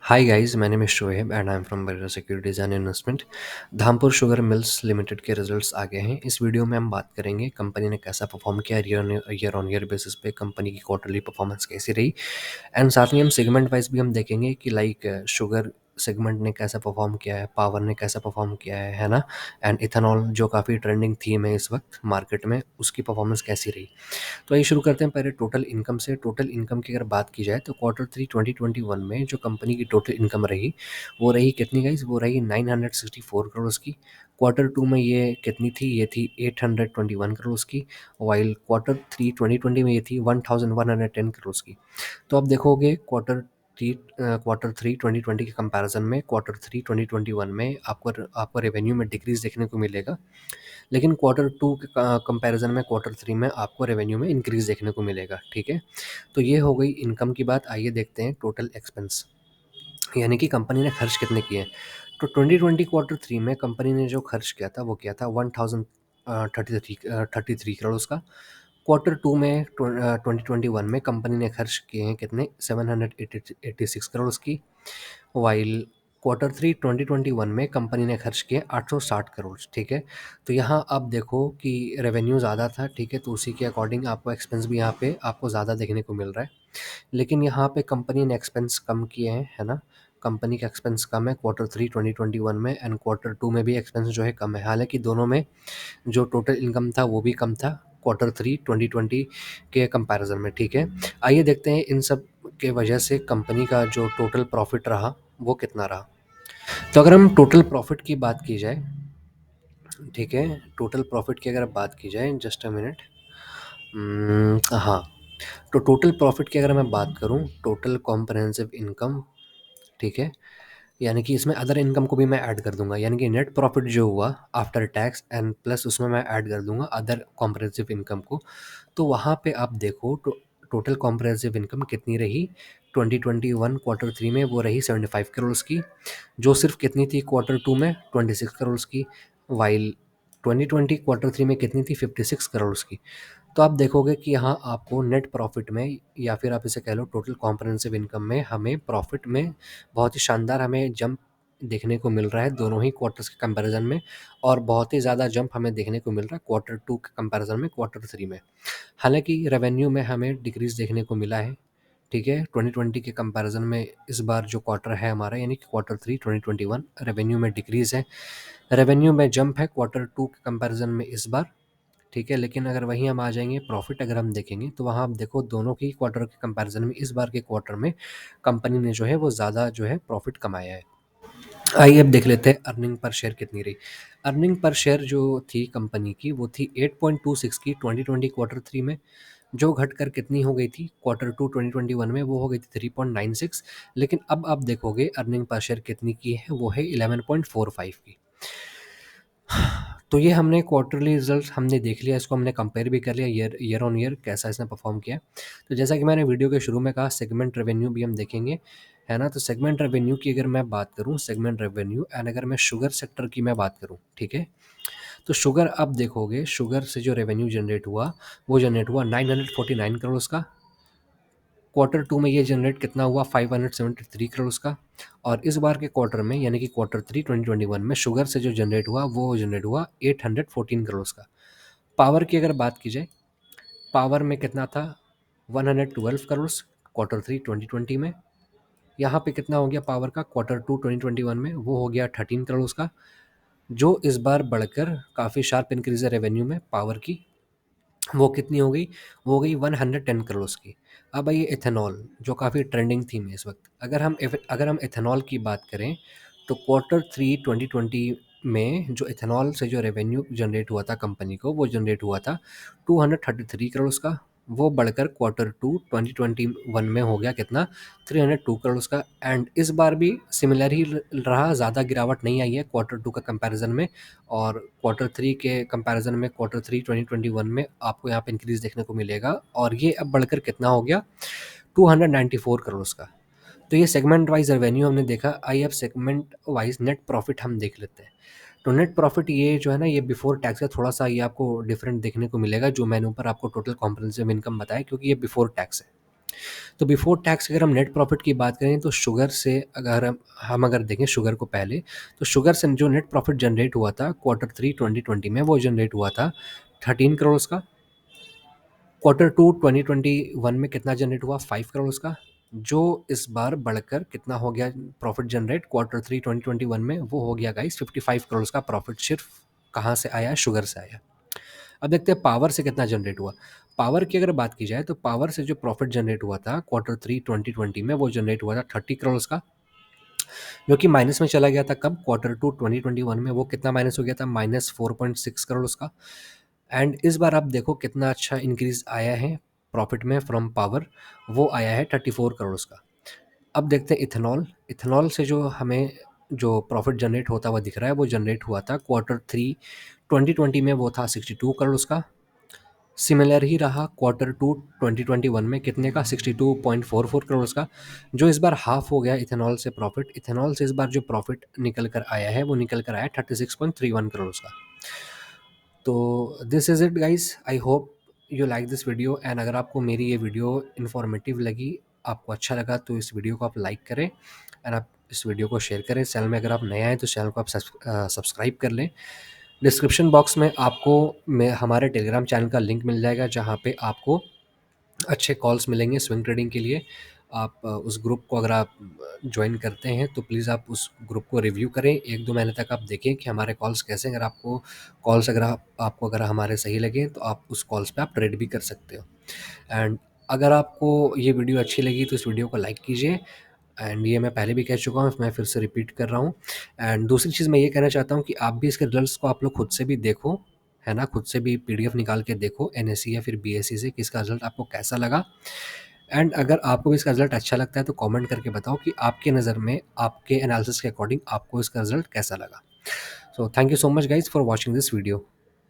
Hi guys, my name is Shoaib and I'm from Barra Securities and Investment। Dhampur sugar mills limited के results आ गए हैं। इस video में हम बात करेंगे कंपनी ने कैसा परफॉर्म किया, ईयर ऑन ईयर बेसिस पे कंपनी की क्वार्टरली परफॉर्मेंस कैसी रही। एंड साथ में हम सेगमेंट वाइज भी हम देखेंगे कि लाइक शुगर सेगमेंट ने कैसा परफॉर्म किया है, पावर ने कैसा परफॉर्म किया है ना। एंड इथेनॉल जो काफ़ी ट्रेंडिंग थीम है इस वक्त मार्केट में, उसकी परफॉर्मेंस कैसी रही। तो आइए शुरू करते हैं पहले टोटल इनकम से। टोटल इनकम की अगर बात की जाए तो क्वार्टर थ्री 2021 में जो कंपनी की टोटल इनकम रही वो रही कितनी गाइस, वो रही 964 करोड़ की। क्वार्टर टू में ये कितनी थी, ये थी 821 करोड़ की। वाइल क्वार्टर थ्री 2020 में ये थी 1110 करोड़ की। तो आप देखोगे क्वार्टर थ्री 2020 के कंपैरिजन में क्वार्टर थ्री 2021 में आपको रेवेन्यू में डिक्रीज देखने को मिलेगा। लेकिन क्वार्टर टू के कंपैरिजन में क्वार्टर थ्री में आपको रेवेन्यू में इंक्रीज देखने को मिलेगा। ठीक है, तो ये हो गई इनकम की बात। आइए देखते हैं टोटल एक्सपेंस, यानी कि कंपनी ने खर्च कितने किए। तो 2020 क्वार्टर थ्री में कंपनी ने जो खर्च किया था वो किया था 1033 करोड़ का। क्वार्टर टू में 2021 में कंपनी ने खर्च किए हैं कितने, 786 करोड़ की। वाइल क्वार्टर थ्री 2021 में कंपनी ने खर्च किए 860 करोड़। ठीक है, तो यहाँ आप देखो कि रेवेन्यू ज़्यादा था। ठीक है, तो उसी के अकॉर्डिंग आपको एक्सपेंस भी यहाँ पे आपको ज़्यादा देखने को मिल रहा है। लेकिन यहाँ पे कंपनी ने एक्सपेंस कम किए हैं, है ना। कंपनी का एक्सपेंस कम है क्वार्टर थ्री 2021 में, एंड क्वार्टर टू में भी एक्सपेंस जो है कम है। हालांकि दोनों में जो टोटल इनकम था वो भी कम था क्वार्टर थ्री 2020 के कंपैरिजन में। ठीक है, आइए देखते हैं इन सब के वजह से कंपनी का जो टोटल प्रॉफिट रहा वो कितना रहा। तो अगर हम टोटल प्रॉफिट की बात की जाए, ठीक है, टोटल प्रॉफिट की अगर बात की जाए, जस्ट अ मिनट। हाँ, तो टोटल प्रॉफिट की अगर मैं बात करूँ, टोटल कॉम्प्रहेंसिव इनकम, ठीक है, यानी कि इसमें अदर इनकम को भी मैं ऐड कर दूंगा, यानी कि नेट प्रॉफिट जो हुआ आफ्टर टैक्स एंड प्लस उसमें मैं ऐड कर दूंगा अदर कॉम्प्रहेंसिव इनकम को। तो वहाँ पे आप देखो टोटल कॉम्प्रहेंसिव इनकम कितनी रही 2021 क्वार्टर थ्री में, वो रही 75 करोड़ की। जो सिर्फ कितनी थी क्वार्टर टू में, 26 करोड़ की। वाइल 2020 क्वार्टर थ्री में कितनी थी, 56 करोड़ की। तो आप देखोगे कि यहाँ आपको नेट प्रॉफिट में, या फिर आप इसे कह लो टोटल कॉम्प्रहेंसिव इनकम में, हमें प्रॉफिट में बहुत ही शानदार हमें जंप देखने को मिल रहा है दोनों ही क्वार्टर्स के कंपैरिजन में। और बहुत ही ज़्यादा जंप हमें देखने को मिल रहा है क्वार्टर टू के कंपैरिजन में क्वार्टर थ्री में। हालांकि रेवेन्यू में हमें डिक्रीज देखने को मिला है। ठीक है, 2020 के कंपैरिजन में इस बार जो क्वार्टर है हमारा, यानी कि क्वार्टर थ्री 2021, रेवेन्यू में डिक्रीज है। रेवेन्यू में जंप है क्वार्टर टू के कंपैरिजन में इस बार। ठीक है, लेकिन अगर वहीं हम आ जाएंगे प्रॉफिट अगर हम देखेंगे तो वहाँ आप देखो दोनों की क्वार्टर के कंपैरिजन में इस बार के क्वार्टर में कंपनी ने जो है वो ज़्यादा जो है प्रॉफिट कमाया है। आइए अब देख लेते हैं अर्निंग पर शेयर कितनी रही। अर्निंग पर शेयर जो थी कंपनी की वो थी 8.26 की 2020 क्वार्टर थ्री में, जो घटकर कितनी हो गई थी क्वार्टर टू 2021 में, वो हो गई थी 3.96। लेकिन अब आप देखोगे अर्निंग पर शेयर कितनी की है, वो है 11.45 की। तो ये हमने क्वार्टरली रिजल्ट हमने देख लिया, इसको हमने कंपेयर भी कर लिया ईयर ऑन ईयर कैसा इसने परफॉर्म किया। तो जैसा कि मैंने वीडियो के शुरू में कहा, सेगमेंट रेवेन्यू भी हम देखेंगे, है ना। तो सेगमेंट रेवेन्यू की अगर मैं बात करूं, सेगमेंट रेवेन्यू एंड अगर मैं शुगर सेक्टर की मैं बात करूं, ठीक है, तो शुगर आप देखोगे, शुगर से जो रेवेन्यू जनरेट हुआ वो जनरेट हुआ 949 करोड़ का। क्वार्टर टू में ये जनरेट कितना हुआ, 573 करोड़ का। और इस बार के क्वार्टर में, यानी कि क्वार्टर थ्री 2021 में शुगर से जो जनरेट हुआ वो जनरेट हुआ 814 करोड़ का। पावर की अगर बात की जाए, पावर में कितना था, 112 करोड़ क्वार्टर थ्री 2020 में। यहाँ पे कितना हो गया पावर का क्वार्टर टू 2021 में, वो हो गया 13 करोड़ का। जो इस बार बढ़कर काफ़ी शार्प इंक्रीज है रेवेन्यू में पावर की, वो कितनी हो गई, वो हो गई 110 करोड़ की। अब आइए इथेनॉल, जो काफ़ी ट्रेंडिंग थीम है इस वक्त। अगर हम इथेनॉल की बात करें तो क्वार्टर थ्री 2020 में जो इथेनॉल से जो रेवेन्यू जनरेट हुआ था कंपनी को, वो जनरेट हुआ था 233 करोड़ का। वो बढ़कर क्वार्टर टू 2021 में हो गया कितना, 302 करोड़ का। एंड इस बार भी सिमिलर ही रहा, ज़्यादा गिरावट नहीं आई है क्वार्टर टू का कंपैरिजन में। और क्वार्टर थ्री के कंपैरिजन में क्वार्टर थ्री 2021 में आपको यहाँ पे इंक्रीज देखने को मिलेगा, और ये अब बढ़कर कितना हो गया, 294 करोड़ का। तो ये सेगमेंट वाइज रेवेन्यू हमने देखा। आइए अब सेगमेंट वाइज नेट प्रॉफिट हम देख लेते हैं। तो नेट प्रॉफिट ये जो है ना, ये बिफोर टैक्स है, थोड़ा सा ये आपको डिफरेंट देखने को मिलेगा जो मैंने ऊपर आपको टोटल कॉम्प्रिहेंसिव इनकम बताया, क्योंकि ये बिफोर टैक्स है। तो बिफोर टैक्स अगर हम नेट प्रॉफिट की बात करें तो शुगर से अगर हम अगर देखें शुगर को पहले, तो शुगर से जो नेट प्रॉफिट जनरेट हुआ था Q3 2020 में, वो जनरेट हुआ था 13 करोड़ का। Q2 2021 में कितना जनरेट हुआ? 5 करोड़ का, जो इस बार बढ़कर कितना हो गया प्रॉफिट जनरेट Q3 2021 में? वो हो गया गाइस 55 करोड़ का प्रॉफिट। सिर्फ कहाँ से आया? शुगर से आया। अब देखते हैं पावर से कितना जनरेट हुआ। पावर की अगर बात की जाए तो पावर से जो प्रॉफिट जनरेट हुआ था Q3 2020 में, वो जनरेट हुआ था 30 करोड़ का, जो कि माइनस में चला गया था। कब? Q2 2021 में वो कितना माइनस हो गया था? -4.6 करोड़ का। एंड इस बार आप देखो कितना अच्छा इंक्रीज आया है प्रॉफिट में फ्रॉम पावर, वो आया है 34 करोड़ का। अब देखते हैं इथेनॉल। इथेनॉल से जो हमें जो प्रॉफिट जनरेट होता हुआ दिख रहा है, वो जनरेट हुआ था Q3 2020 में, वो था 62 करोड़ का। सिमिलर ही रहा Q2 2021 में, कितने का? 62.44 करोड़ का, जो इस बार हाफ हो गया इथेनॉल से प्रॉफिट। इथेनॉल से इस बार जो प्रॉफिट निकल कर आया है, वो निकल कर आया 36.31 करोड़ का। तो this is it guys, I hope you like this video. And अगर आपको मेरी ये वीडियो इन्फॉर्मेटिव लगी, आपको अच्छा लगा, तो इस वीडियो को आप लाइक करें एंड आप इस वीडियो को शेयर करें। चैनल में अगर आप नए आए तो चैनल को आप सब्सक्राइब कर लें। डिस्क्रिप्शन बॉक्स में आपको हमारे टेलीग्राम चैनल का लिंक मिल जाएगा, जहाँ पे आपको अच्छे कॉल्स मिलेंगे स्विंग ट्रेडिंग के लिए। आप उस ग्रुप को अगर आप ज्वाइन करते हैं तो प्लीज़ आप उस ग्रुप को रिव्यू करें, 1-2 महीने तक आप देखें कि हमारे कॉल्स कैसे हैं। अगर आपको कॉल्स आपको अगर हमारे सही लगे तो आप उस कॉल्स पे आप ट्रेड भी कर सकते हो। एंड अगर आपको ये वीडियो अच्छी लगी तो इस वीडियो को लाइक कीजिए। एंड ये मैं पहले भी कह चुका हूँ, मैं फिर से रिपीट कर रहा हूँ। एंड दूसरी चीज़ मैं ये कहना चाहता हूँ कि आप भी इसके रिजल्ट्स को आप लोग खुद से भी देखो, है ना, खुद से भी पीडीएफ निकाल के देखो एनएससी या फिर बीएससी से कि इसका रिजल्ट आपको कैसा लगा। एंड अगर आपको भी इसका रिजल्ट अच्छा लगता है तो कमेंट करके बताओ कि आपके नज़र में, आपके एनालिसिस के अकॉर्डिंग आपको इसका रिजल्ट कैसा लगा। So thank you so much guys for watching this video.